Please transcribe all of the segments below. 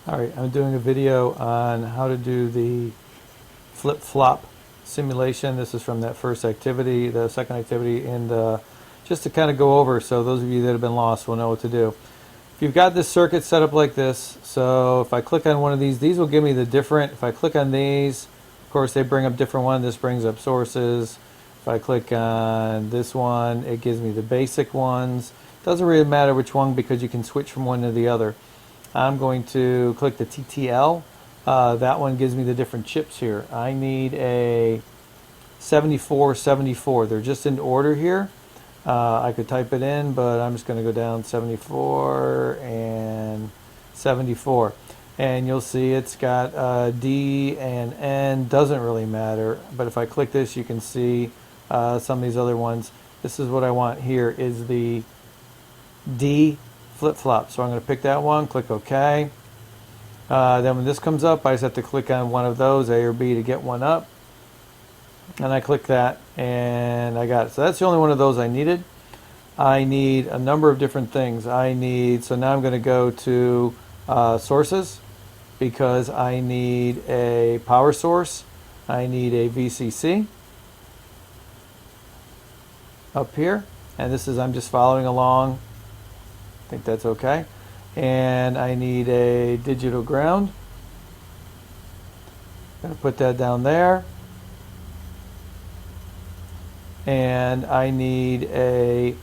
Alright, I'm doing a video on how to do the flip-flop simulation. This is from that first activity, the second activity, and just to kind of go over so those of you that have been lost will know what to do. If you've got this circuit set up like this, so if I click on one of these will give me the different, if I click on these, of course they bring up different one, this brings up sources. If I click on this one, it gives me the basic ones. Doesn't really matter which one because you can switch from one to the other. I'm going to click the TTL. That one gives me the different chips here. I need a 7474. They're just in order here. I could type it in, but I'm just going to go down 74 and 74. And you'll see it's got D and N. Doesn't really matter. But if I click this, you can see some of these other ones. This is what I want here is the D flip-flop. So I'm going to pick that one, click OK. Then when this comes up, I just have to click on one of those, A or B, to get one up. And I click that, and I got it. So that's the only one of those I needed. I need a number of different things. So now I'm going to go to sources, because I need a power source. I need a VCC up here. And this is, I'm just following along. I think that's okay. And I need a digital ground. I'm going to put that down there. And I need a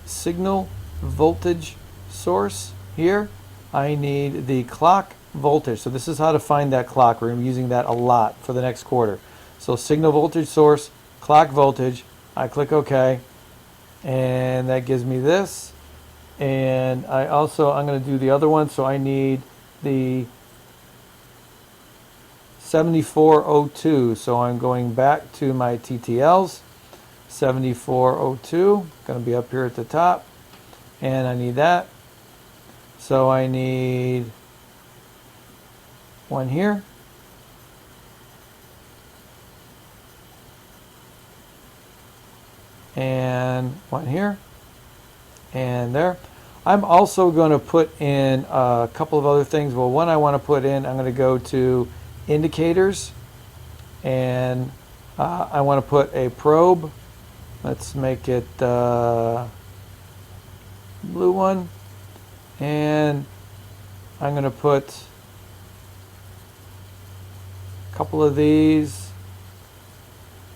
signal voltage source here. I need the clock voltage. So this is how to find that clock. We're going to be using that a lot for the next quarter. So signal voltage source, clock voltage. I click OK. And that gives me this. And I'm going to do the other one. So I need the 7402. So I'm going back to my TTLs. 7402, going to be up here at the top, and I need that. So I need one here, and one here, and there. I'm also going to put in a couple of other things. Well, one I want to put in, I'm going to go to indicators, and I want to put a probe. Let's make it blue one, and I'm going to put a couple of these.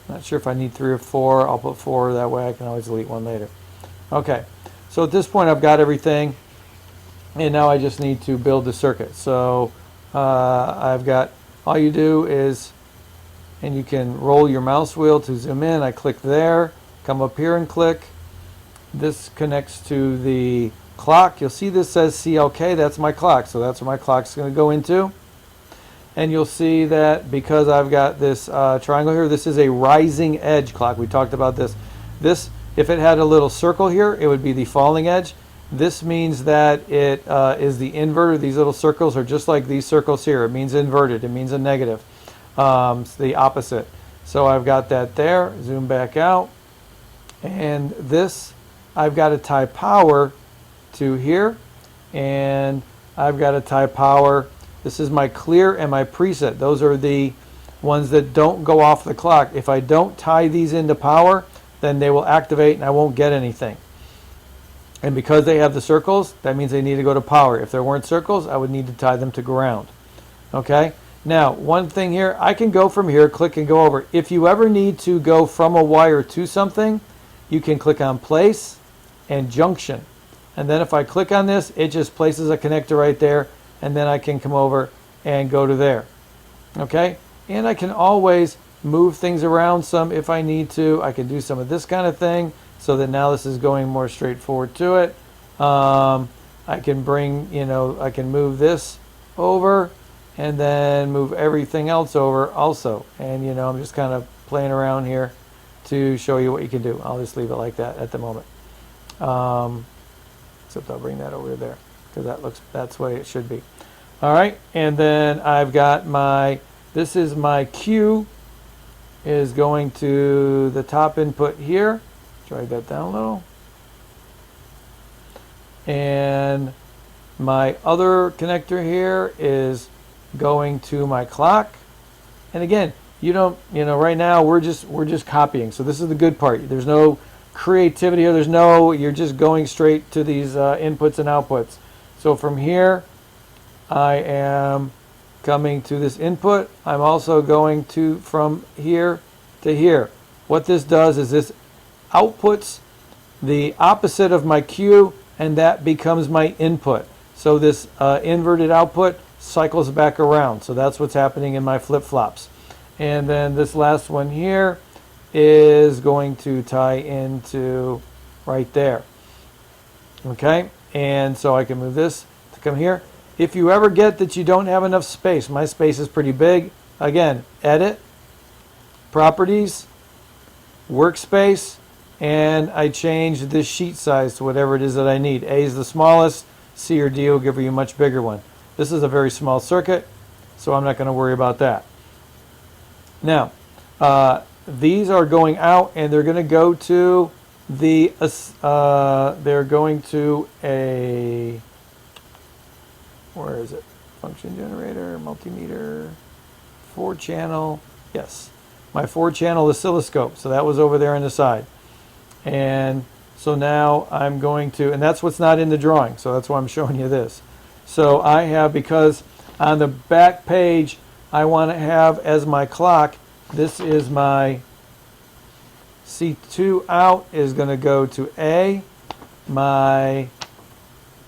Not sure if I need 3 or 4. I'll put 4, that way I can always delete one later. Okay, so at this point I've got everything, and now I just need to build the circuit. So I've got, all you do is, and you can roll your mouse wheel to zoom in. I click there. Come up here and click. This connects to the clock. You'll see this says CLK. That's my clock. So that's where my clock's going to go into. And you'll see that because I've got this triangle here, this is a rising edge clock. We talked about this. This, if it had a little circle here, it would be the falling edge. This means that it is the inverter. These little circles are just like these circles here. It means inverted. It means a negative. It's the opposite. So I've got that there. Zoom back out. And this, I've got to tie power to here, and I've got to tie power. This is my clear and my preset. Those are the ones that don't go off the clock. If I don't tie these into power, then they will activate and I won't get anything. And because they have the circles, that means they need to go to power. If there weren't circles, I would need to tie them to ground. Okay? Now, one thing here, I can go from here, click and go over. If you ever need to go from a wire to something, you can click on place and junction. And then if I click on this, it just places a connector right there, and then I can come over and go to there. Okay? And I can always move things around some if I need to. I can do some of this kind of thing so that now this is going more straightforward to it. I can bring, I can move this over and then move everything else over also. And, I'm just kind of playing around here to show you what you can do. I'll just leave it like that at the moment. Except I'll bring that over there because that's the way it should be. All right, and then I've got this is my Q is going to the top input here. Drag that down a little. And My other connector here is going to my clock. And again, right now we're just copying. So this is the good part. There's no creativity here. You're just going straight to these inputs and outputs. So from here, I am coming to this input. I'm also going to from here to here. What this does is this outputs the opposite of my Q, and that becomes my input. So this inverted output cycles back around. So that's what's happening in my flip-flops. And then this last one here is going to tie into right there. Okay, and so I can move this to come here. If you ever get that you don't have enough space, my space is pretty big. Again, edit, properties, workspace, and I change this sheet size to whatever it is that I need. A is the smallest, C or D will give you a much bigger one. This is a very small circuit, so I'm not going to worry about that. Now, these are going out, and they're going to go to the, they're going to a, where is it? Function generator, multimeter, 4-channel, yes. My 4-channel oscilloscope, so that was over there on the side. And so now I'm going to, and that's what's not in the drawing, so that's why I'm showing you this. So I have, because on the back page, I want to have as my clock, this is my C2 out is going to go to A. My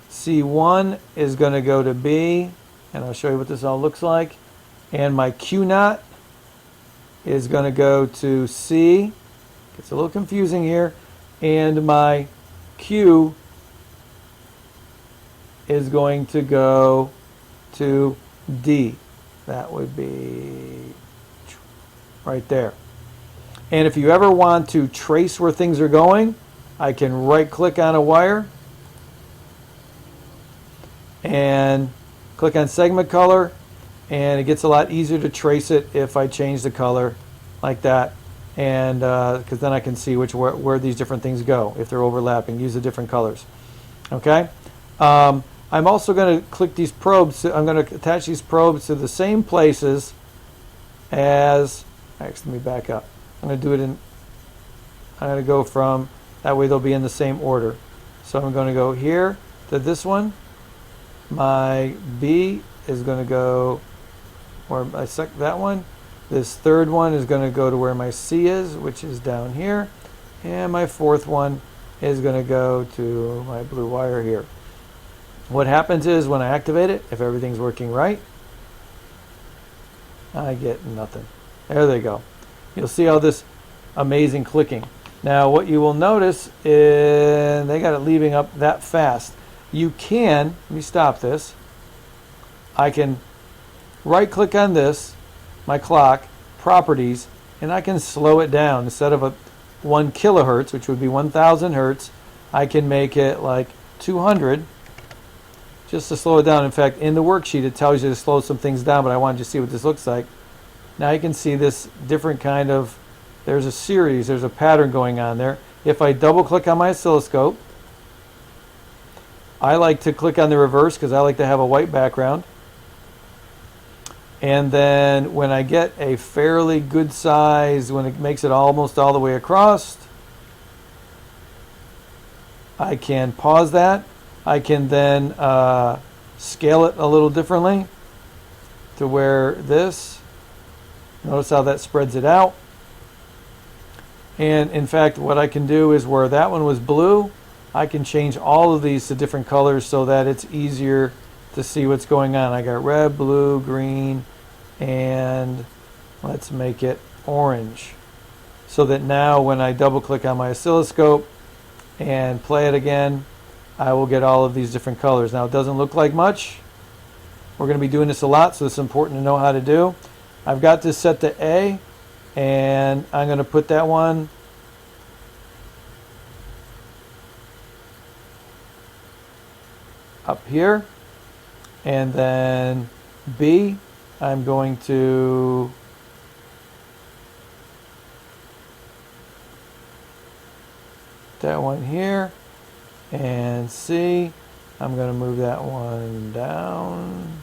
C1 is going to go to B, and I'll show you what this all looks like. And my Q naught is going to go to C. It's a little confusing here. And my Q is going to go to D. That would be right there. And if you ever want to trace where things are going, I can right click on a wire and click on segment color, and it gets a lot easier to trace it if I change the color like that, and because then I can see where these different things go if they're overlapping. Use the different colors. Okay. I'm also going to click these probes. I'm going to attach these probes to the same places as. Actually, let me back up. I'm going to do it in. I'm going to go from. That way they'll be in the same order. So I'm going to go here to this one. My B is going to go where I select that one. This third one is going to go to where my C is, which is down here. And my fourth one is going to go to my blue wire here. What happens is when I activate it, if everything's working right, I get nothing. There they go. You'll see all this amazing clicking. Now what you will notice is they got it leaving up that fast. You can, let me stop this. I can right click on this, my clock, properties, and I can slow it down. Instead of 1 kilohertz, which would be 1000 hertz, I can make it like 200 just to slow it down. In fact, in the worksheet it tells you to slow some things down, but I wanted you to see what this looks like. Now you can see this different kind of, there's a series, there's a pattern going on there. If I double click on my oscilloscope, I like to click on the reverse because I like to have a white background. And then when I get a fairly good size, when it makes it almost all the way across, I can pause that. I can then scale it a little differently to where this, notice how that spreads it out. And in fact, what I can do is where that one was blue, I can change all of these to different colors so that it's easier to see what's going on. I got red, blue, green, and let's make it orange. So that now when I double click on my oscilloscope and play it again, I will get all of these different colors. Now it doesn't look like much. We're going to be doing this a lot, so it's important to know how to do. I've got this set to A, and I'm going to put that one up here, and then B, I'm going to that one here, and C, I'm going to move that one down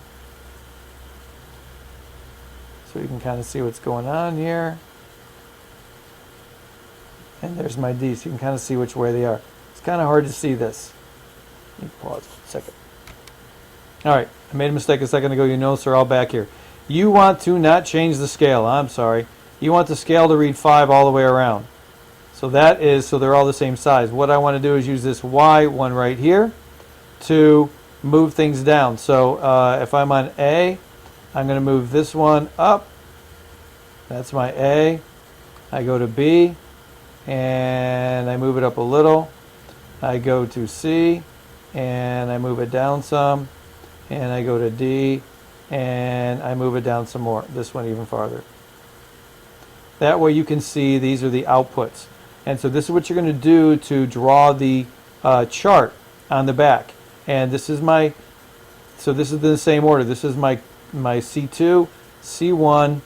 so you can kind of see what's going on here. And there's my D, so you can kind of see which way they are. It's kind of hard to see this. Let me pause a second. All right, I made a mistake a second ago. You notice they're all back here. You want to not change the scale. I'm sorry. You want the scale to read 5 all the way around. So that is, so they're all the same size. What I want to do is use this Y one right here to move things down. So if I'm on A, I'm going to move this one up. That's my A. I go to B, and I move it up a little. I go to C, and I move it down some. And I go to D, and I move it down some more. This one even farther. That way you can see these are the outputs. And so this is what you're going to do to draw the chart on the back. And this is my, so this is the same order. This is my C2, C1,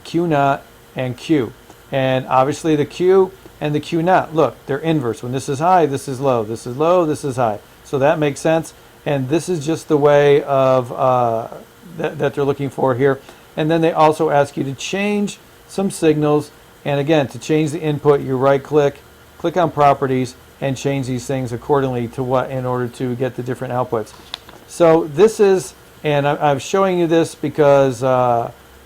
Q naught, and Q. And obviously the Q and the Q naught, look, they're inverse. When this is high, this is low. This is low, this is high. So that makes sense. And this is just the way of that they're looking for here. And then they also ask you to change some signals. And again, to change the input, you right-click, click on Properties, and change these things accordingly to what in order to get the different outputs. So this is, and I'm showing you this because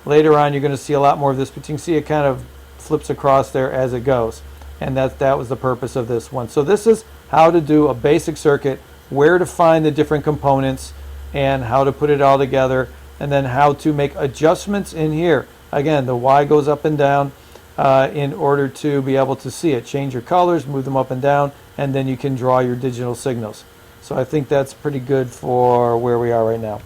later on you're going to see a lot more of this, but you can see it kind of flips across there as it goes. And that was the purpose of this one. So this is how to do a basic circuit, where to find the different components, and how to put it all together, and then how to make adjustments in here. Again, the Y goes up and down in order to be able to see it. Change your colors, move them up and down, and then you can draw your digital signals. So I think that's pretty good for where we are right now.